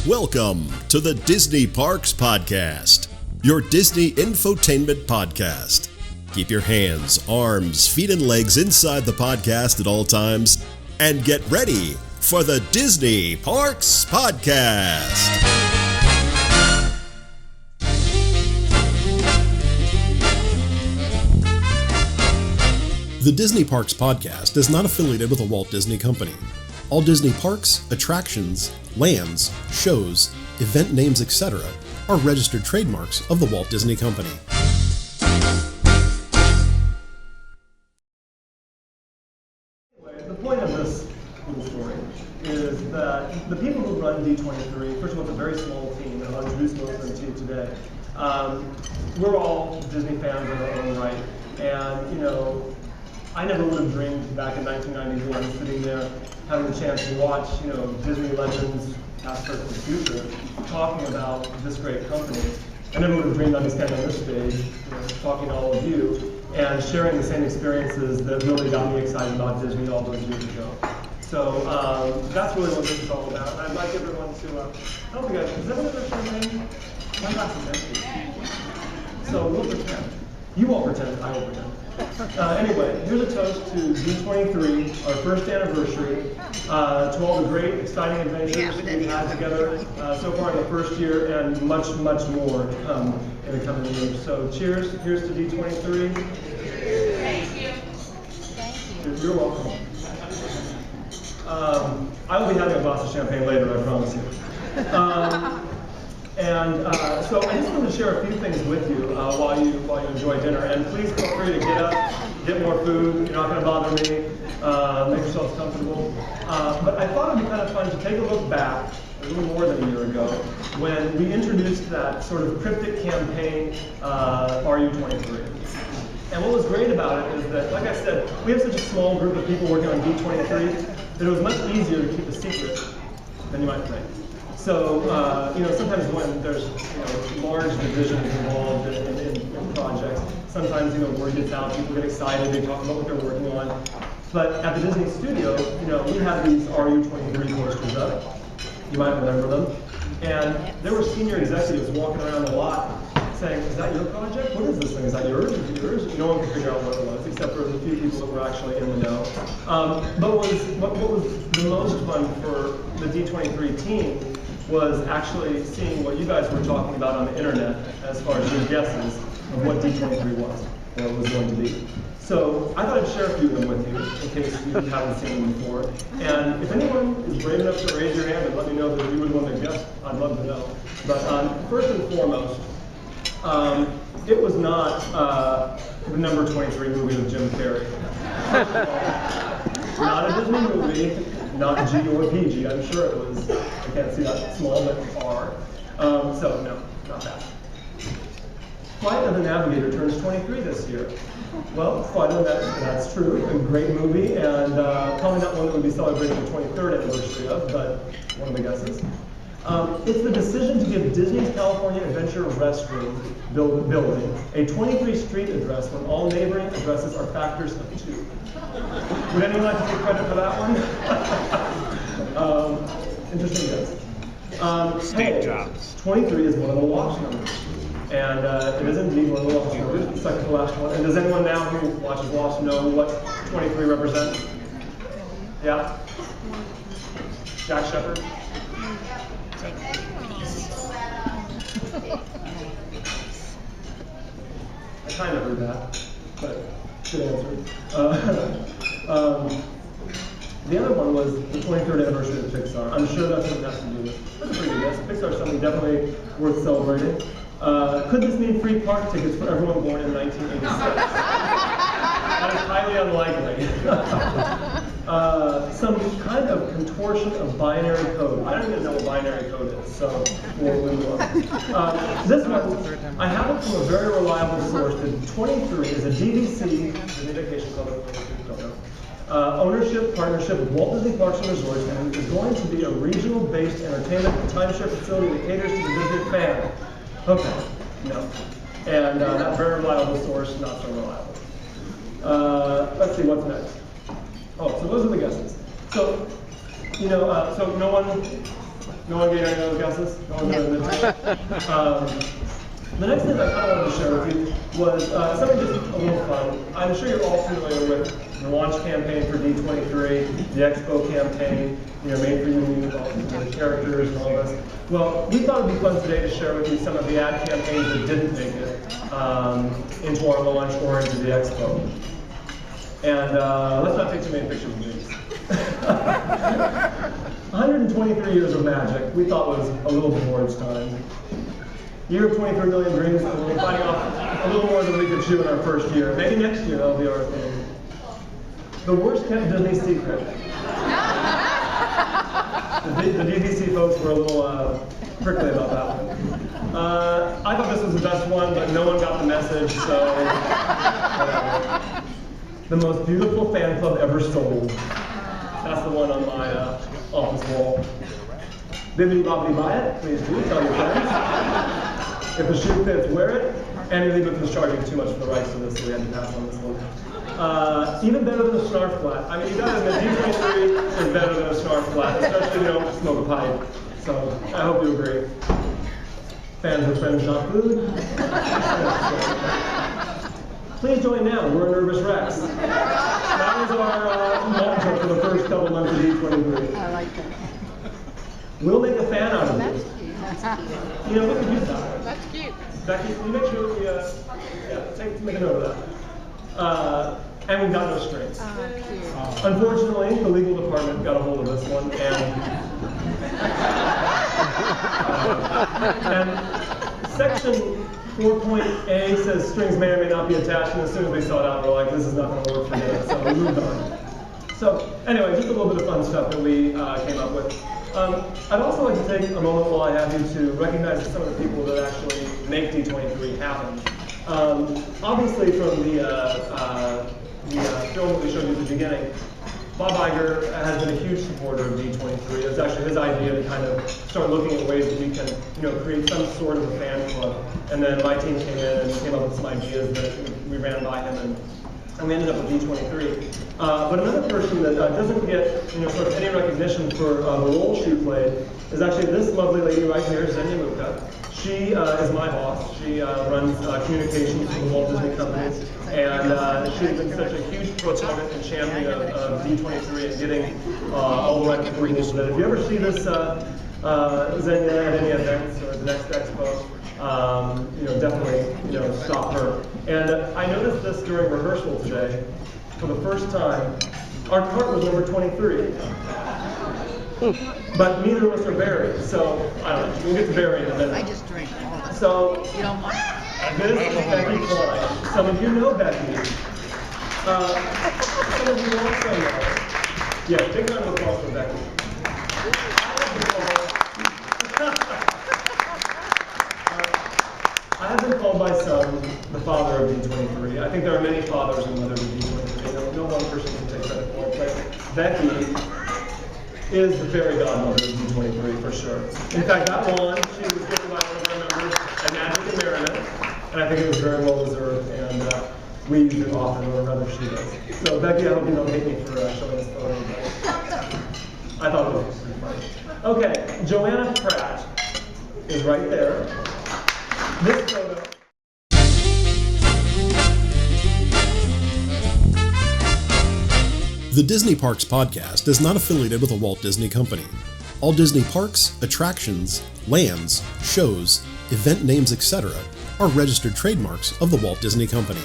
Welcome to the Disney Parks Podcast, your Disney infotainment podcast. Keep your hands, arms, feet, and legs inside the podcast at all times, and get ready for the Disney Parks Podcast. The Disney Parks Podcast is not affiliated with a Walt Disney Company. All Disney parks, attractions, lands, shows, event names, etc. are registered trademarks of the Walt Disney Company. The point of this little story is that the people who run D23, first of all, it's a very small team, and I'll introduce most of them to you today. We're all Disney fans in our own right, and I never would have dreamed back in 1991, sitting there, having the chance to watch, Disney legends, past, present, and future, talking about this great company. I never would have dreamed I'd be standing on this stage, talking to all of you, and sharing the same experiences that really got me excited about Disney all those years ago. So that's really what this is all about. I'd like everyone to, I don't think does everyone have champagne? My glass is empty. So we'll pretend. You won't pretend, I will pretend. Anyway, here's a toast to D23, our first anniversary, to all the great, exciting adventures we've had together so far in the first year, and much, much more to come in the coming years. So cheers, here's to D23. Thank you. Thank you. You're welcome. I will be having a glass of champagne later, I promise you. So I just wanted to share a few things with you while you enjoy dinner. And please feel free to get up, get more food. You're not going to bother me. Make yourselves comfortable. But I thought it would be kind of fun to take a look back a little more than a year ago when we introduced that sort of cryptic campaign, Are You 23? And what was great about it is that, like I said, we have such a small group of people working on D23 that it was much easier to keep a secret than you might think. So, sometimes when there's, large divisions involved in projects, sometimes, word gets out, people get excited, they talk about what they're working on. But at the Disney studio, we have these RU23 posters up. You might remember them. And there were senior executives walking around the lot saying, is that your project? What is this thing? Is that yours? Is it yours? No one could figure out what it was, except for the few people that were actually in the know. But what was the most fun for the D23 team was actually seeing what you guys were talking about on the internet as far as your guesses of what D23 was, or was going to be. So I thought I'd share a few of them with you, in case you haven't seen them before. And if anyone is brave enough to raise your hand and let me know that you were the one that guessed, I'd love to know. But first and foremost, it was not the number 23 movie with Jim Carrey. Not a Disney movie. Not G or PG, I'm sure it was. I can't see that small, but R. So no, not that. Flight of the Navigator turns 23 this year. Well, that's true. A great movie, and probably not one that would be celebrating the 23rd anniversary of, but one of the guesses. It's the decision to give Disney's California Adventure Restroom building a 23 street address when all neighboring addresses are factors of 2. Would anyone like to take credit for that one? Interesting guess. Steve Jobs. 23 is one of the watch numbers. And it is indeed one of the watch numbers, the second to last one. And does anyone now who watches watch know what 23 represents? Yeah? Jack Shepherd? I kind of heard that, but good answer. The other one was the 23rd anniversary of Pixar. I'm sure that's what it has to do with. That's a pretty good guess. Pixar is something definitely worth celebrating. Could this mean free park tickets for everyone born in 1986? That is highly unlikely. Some kind of contortion of binary code. I don't even know what binary code is, so we'll move on. This one, I have it from a very reliable source that 23 is a DVC, Disney Vacation Club, ownership partnership with Walt Disney Parks and Resorts, and is going to be a regional-based entertainment and timeshare facility that caters to the Disney fan. Okay, no. And that very reliable source, not so reliable. Let's see, what's next? Oh, so those are the guesses. So, so no one No one gave any other guesses? No one got the next thing I kind of wanted to share with you was something just a little fun. I'm sure you're all familiar with the launch campaign for D23, the Expo campaign, made for you, all the characters and all this. Well, we thought it'd be fun today to share with you some of the ad campaigns that didn't make it into our launch or into the Expo. And let's not take too many pictures of these. 123 years of magic, we thought was a little before its time. Year of 23 million dreams, we're fighting off a little more than we could chew in our first year. Maybe next year that'll be our thing. The worst kept Disney secret. The DVC folks were a little prickly about that one. I thought this was the best one, but no one got the message, so whatever. The most beautiful fan club ever sold. That's the one on my office wall. Bibbidi bobbidi buy it, please do, tell your friends. If the shoe fits, wear it. And Elizabeth was charging too much for the rights to this, so we had to pass on this one. Even better than a snarf flat. I mean, you gotta admit, D23 is better than a snarf flat, especially if you don't smoke a pipe. So, I hope you agree. Fans of friends, not food. Please join now, we're a nervous wrecks. That was our mantra for the first couple months of D23. I like that. We'll make a fan out of That's this. cute. That's cute. Look at you, Tyler. That's cute. Becky, can you make sure we, make a note of that. And we've got no strings. Cute. Unfortunately, the legal department got a hold of this one, and section 4.A says strings may or may not be attached, and as soon as we saw it out, we're like, this is not going to work for me, so we moved on. So anyway, just a little bit of fun stuff that we came up with. I'd also like to take a moment while I have you to recognize some of the people that actually make D23 happen. Obviously from the film that we showed you at the beginning, Bob Iger has been a huge supporter of D23. It was actually his idea to kind of start looking at ways that we can, create some sort of a fan club. And then my team came in and came up with some ideas that we ran by him, and we ended up with D23. But another person that doesn't get, sort of any recognition for the role she played is actually this lovely lady right here, Xenia Muka. She is my boss. She runs communications for the Walt Disney Company, and she's been such a huge proponent and champion of D23 and getting all the right approvals. That if you ever see this Xenia at any events or the next expo, definitely stop her. And I noticed this during rehearsal today. For the first time, our cart was number 23. But neither of us are Barry, so I don't know. We'll get to Barry in a minute. I just drink. So, You don't mind? this is Becky Klein. Some of you know Becky. Some of you also know. Yeah, big round of applause for Becky. I have been called by some the father of D23. I think there are many fathers and mothers of D23. No one person can take credit for it. But Becky is the fairy godmother of D23 for sure. In fact, that one, she was given by one of our members at Magic and Merriment, and I think it was very well deserved, and we use it often, or rather she does. So Becky, I hope you don't hate me for showing this photo, but I thought it was pretty funny. Okay, Joanna Pratt is right there. This photo. The Disney Parks podcast is not affiliated with the Walt Disney Company. All Disney parks, attractions, lands, shows, event names, etc. are registered trademarks of the Walt Disney Company.